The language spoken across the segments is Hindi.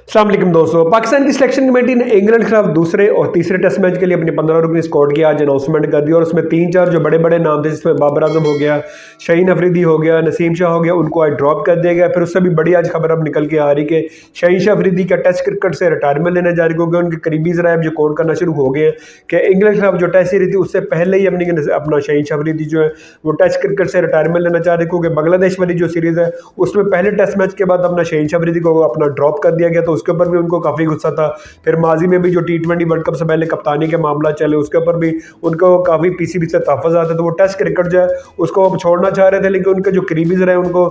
अस्सलाम वालेकुम दोस्तों। पाकिस्तान की सिलेक्शन कमेटी ने इंग्लैंड के खिलाफ दूसरे और तीसरे टेस्ट मैच के लिए अपने 15 रुकनी स्क्वाड की आज अनाउंसमेंट कर दी और उसमें 3-4 जो बड़े बड़े नाम थे जिसमें बाबर आजम हो गया, शाहीन अफरीदी हो गया, नसीम शाह हो गया, उनको आज ड्रॉप कर दिया गया। फिर उससे भी बड़ी आज खबर अब निकल के आ रही कि शाहीन शाह अफरीदी का टेस्ट क्रिकेट से रिटायरमेंट लेने जा रही, क्योंकि उनके करीबी ज़राए जो कोट करना शुरू हो गए हैं कि इंग्लैंड के खिलाफ जो टेस्ट सीरीज थी उससे पहले ही अपना शाहीन शाह अफरीदी जो है वो टेस्ट क्रिकेट से रिटायरमेंट लेना चाह रहे, क्योंकि बांग्लादेश वाली जो सीरीज़ है उसमें पहले टेस्ट मैच के बाद अपना शाहीन शाह अफरीदी को अपना ड्रॉप कर दिया गया, तो उसके ऊपर भी उनको काफ़ी गुस्सा था। फिर माजी में भी जो T20 वर्ल्ड कप से पहले कप्तानी के मामला चले उसके ऊपर भी उनको काफ़ी पीसीबी से तहफ़्फ़ुज़ आते, तो वो टेस्ट क्रिकेट जो है उसको अब छोड़ना चाह रहे थे, लेकिन उनके जो करीबी ज़रा है उनको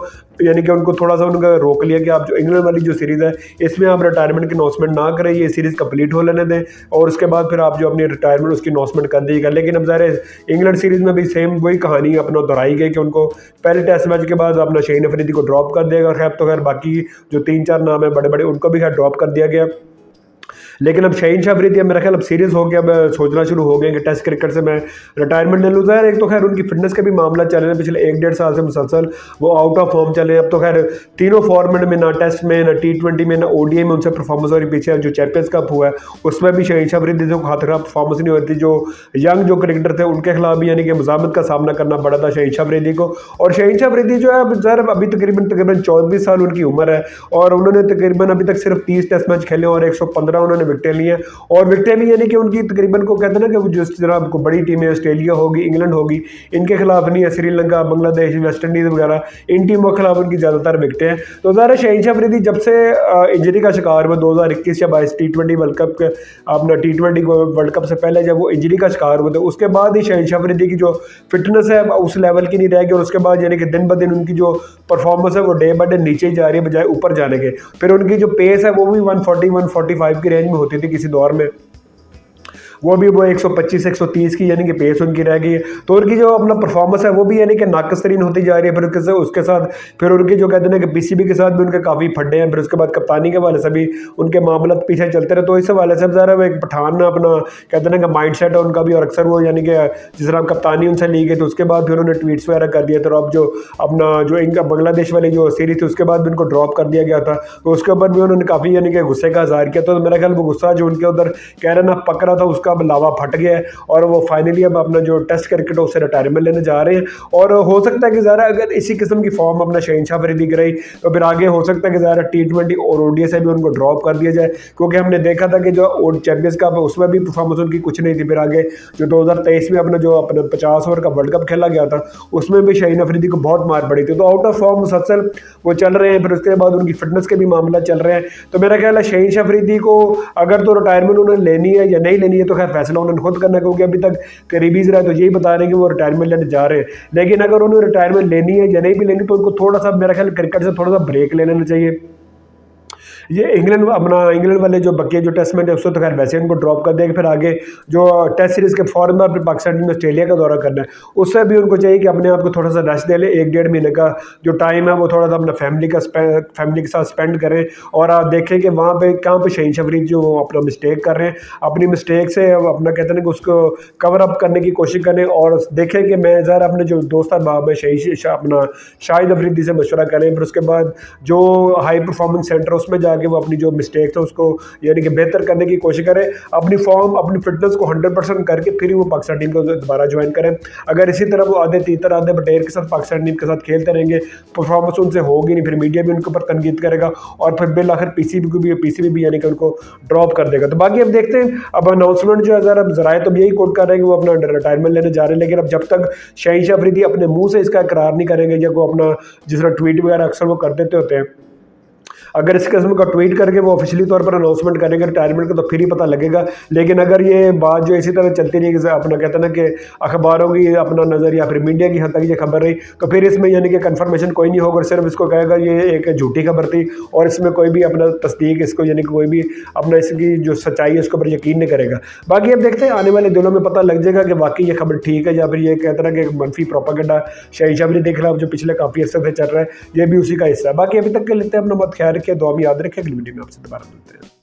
यानी कि उनको थोड़ा सा उनका रोक लिया कि आप जो इंग्लैंड वाली जो सीरीज़ है इसमें आप रिटायरमेंट की अनाउंसमेंट ना करें, ये सीरीज़ कंप्लीट हो लेने दें और उसके बाद फिर आप जो अपनी रिटायरमेंट उसकी अनाउंसमेंट कर दीजिएगा। लेकिन अब ज़ाहिर है इंग्लैंड सीरीज़ में भी सेम वही कहानी अपना दोहराई गई कि उनको पहले टेस्ट मैच के बाद अपना शाहीन अफरीदी को ड्रॉप कर देगा। खैर तो खैर बाकी जो 3-4 नाम है बड़े बड़े उनको भी खैर ड्रॉप कर दिया गया, लेकिन अब शाहीन शाह अफरीदी मेरा ख्याल अब सीरियस हो गया, अब सोचना शुरू हो गए कि टेस्ट क्रिकेट से मैं रिटायरमेंट ले लूँ। ज़ाहिर एक तो खैर उनकी फिटनेस का भी मामला चल रहा है, पिछले 1-1.5 साल से मुसलसल वो आउट ऑफ फॉर्म चले। अब तो खैर तीनों फॉर्मेट में ना टेस्ट में ना T20 में ना ODI में उनसे परफॉर्मेंस हो रही। पीछे जो चैंपियंस कप हुआ है उसमें भी शाहीन शाह अफरीदी से खातिर परफॉर्मेंस नहीं हो रही थी। जो यंग जो क्रिकेटर थे उनके खिलाफ भी यानी कि मुज़ामत का सामना करना पड़ा था शाहीन शाह अफरीदी को। और शाहीन शाह अफरीदी जो है ज़ाहिर अभी तकरीबन 24 साल उनकी उम्र है और उन्होंने तकरीबन अभी तक सिर्फ 30 टेस्ट मैच खेले और 115 उन्होंने विकेटें ली हैं। और विकेटें भी यानी कि उनकी तकरीबन को कहते हैं ना कि जिस तरह आपको बड़ी टीमें ऑस्ट्रेलिया होगी, इंग्लैंड होगी, इनके खिलाफ नहीं है। श्रीलंका, बांग्लादेश, वेस्ट इंडीज़ वगैरह इन टीमों के खिलाफ उनकी ज़्यादातर विकेटें हैं। तो ज़ाहिर शाहीन शाह अफरीदी जब से इंजरी का शिकार हुआ 2021 या 22 T20 वर्ल्ड कप के अपना T20 वर्ल्ड कप से पहले जब वो इंजरी का शिकार हुए थे उसके बाद ही शाहीन शाह अफरीदी की जो फिटनेस है उस लेवल की नहीं रहेगी और उसके बाद यानी कि दिन ब दिन उनकी जो परफॉर्मेंस है वो डे बाय डे नीचे ही जा रही है बजाय ऊपर जाने के। फिर उनकी जो पेस है वो भी 140-145 की रेंज में होती थी किसी दौर में, वो भी वो 125-130 की यानी कि पेस उनकी रह गई है। तो उनकी जो अपना परफॉर्मेंस है वो भी यानी कि नाकसरीन होती जा रही है। फिर उसके साथ फिर उनके जो कहते हैं कि पीसीबी के साथ भी उनके काफ़ी फड्डे हैं। फिर उसके बाद कप्तानी के हवाले से भी उनके मामला पीछे चलते रहे, तो इस हवाले से ज़रा वो एक पठान अपना कहते हैं कि माइंड सेट है उनका भी, और अक्सर वो यानी कि जिस तरह कप्तानी उनसे ली गई तो उसके बाद फिर उन्होंने ट्वीट्स वगैरह कर दिया। तो अब जो अपना जो इनका बांग्लादेश वाली जो सीरीज थी उसके बाद भी उनको ड्रॉप कर दिया गया था, तो उसके ऊपर भी उन्होंने काफ़ी यानी कि गुस्से का इज़हार किया। तो मेरा ख्याल वो गुस्सा जो उनके उधर कह रहे ना पक रहा था उसका अब लावा फट गया और वो फाइनली अब अपना जो टेस्ट क्रिकेट उससे रिटायरमेंट लेने जा रहे हैं। और हो सकता है कि ज़रा अगर इसी किस्म की फॉर्म अपना शाहीन शाह अफरीदी की रही तो फिर आगे हो सकता है कि ज़रा T20 और ODI से भी उनको ड्रॉप कर दिया जाए, क्योंकि हमने देखा था कि जो चैंपियंस कप है उसमें भी परफॉर्मेंस उनकी कुछ नहीं थी। फिर आगे जो 2023 में अपना जो अपना 50 ओवर का वर्ल्ड कप खेला गया था उसमें भी शाहीन अफरीदी को बहुत मार पड़ी थी। तो आउट ऑफ फॉर्म मुसलसल वो चल रहे हैं, फिर उसके बाद उनकी फिटनेस के भी मामला चल रहे हैं। तो मेरा ख्याल है शाहीन शाह अफरीदी को अगर तो रिटायरमेंट उन्होंने लेनी है या नहीं लेनी है तो खैर फैसला उन्होंने खुद करना है, क्योंकि अभी तक करीबी ज़रा तो यही बता रहे हैं कि वो रिटायरमेंट लेने जा रहे हैं। लेकिन अगर उन्हें रिटायरमेंट लेनी है या नहीं भी लेनी तो उनको थोड़ा सा मेरा ख्याल क्रिकेट से थोड़ा सा ब्रेक ले लेना चाहिए। ये इंग्लैंड वाले जो बके जो टेस्ट मैच है उसको तो खैर वैसे उनको ड्रॉप कर देंगे। फिर आगे जो टेस्ट सीरीज़ के फॉरन में पाकिस्तान में ऑस्ट्रेलिया का दौरा करना है उससे भी उनको चाहिए कि अपने आप को थोड़ा सा रेस्ट दे ले। 1-1.5 महीने का जो टाइम है वो थोड़ा सा अपना फैमिली के साथ स्पेंड करें और आप देखें कि वहाँ पे कहाँ पे शाहीन शाह अफरीदी जो अपना मिस्टेक कर रहे हैं, अपनी मिस्टेक से अपना कहते हैं कि उसको कवर अप करने की कोशिश करें और देखें कि मैं ज़रा अपने जो दोस्त बाब है अपना शाहिद अफरीदी से मशवरा करें। फिर उसके बाद जो हाई परफॉर्मेंस सेंटर उसमें जाके वो अपनी जो मिस्टेक्स है उसको यानी कि बेहतर करने की कोशिश करें, अपनी फॉर्म अपनी फिटनेस को 100% करके फिर वो पाकिस्तान टीम को दोबारा ज्वाइन करें। अगर इसी तरह वो आधे तीतर आधे बटेर के साथ पाकिस्तान टीम के साथ खेलते रहेंगे परफॉर्मेंस उनसे होगी नहीं, फिर मीडिया भी उनके ऊपर तनकीद करेगा और फिर बिल आखिर पीसीबी भी यानी कि उनको ड्रॉप कर देगा। तो बाकी अब देखते हैं, अब अनाउंसमेंट जो है ज़रा ज़राए तो यही कोट कर रहे हैं कि वो अपना रिटायरमेंट लेने जा रहे हैं, लेकिन अब जब तक शाहीन शाह अफरीदी अपने मुँह से इसका इकरार नहीं करेंगे या वो अपना जिस तरह ट्वीट वगैरह अक्सर वो कर देते होते हैं, अगर इस किस्म का ट्वीट करके वो ऑफिशियली तौर पर अनाउंसमेंट करेंगे रिटायरमेंट का तो फिर ही पता लगेगा। लेकिन अगर ये बात जो इसी तरह चलती रही अपना कहते हैं ना कि अखबारों की अपना नज़र या फिर मीडिया की हद तक ये खबर रही तो फिर इसमें यानी कि कंफर्मेशन कोई नहीं होगा और सिर्फ इसको कहेगा ये एक झूठी खबर थी और इसमें कोई भी अपना तस्दीक इसको यानी कि कोई भी अपना इसकी जो सच्चाई है उसके ऊपर यकीन नहीं करेगा। बाकी अब देखते हैं आने वाले दिनों में पता लग जाएगा कि वाकई ये खबर ठीक है या फिर ये कहते हैं कि मनफी प्रोपेगेंडा शाहीन शाह अफरीदी के खिलाफ जो पिछले काफ़ी अर्से से चल रहा है ये भी उसी का हिस्सा है। बाकी अभी तक के लेते हैं अपना मत ख्याल रखिए, दुआ में याद रखिए। अगली वीडियो में आपसे दोबारा मिलते हैं।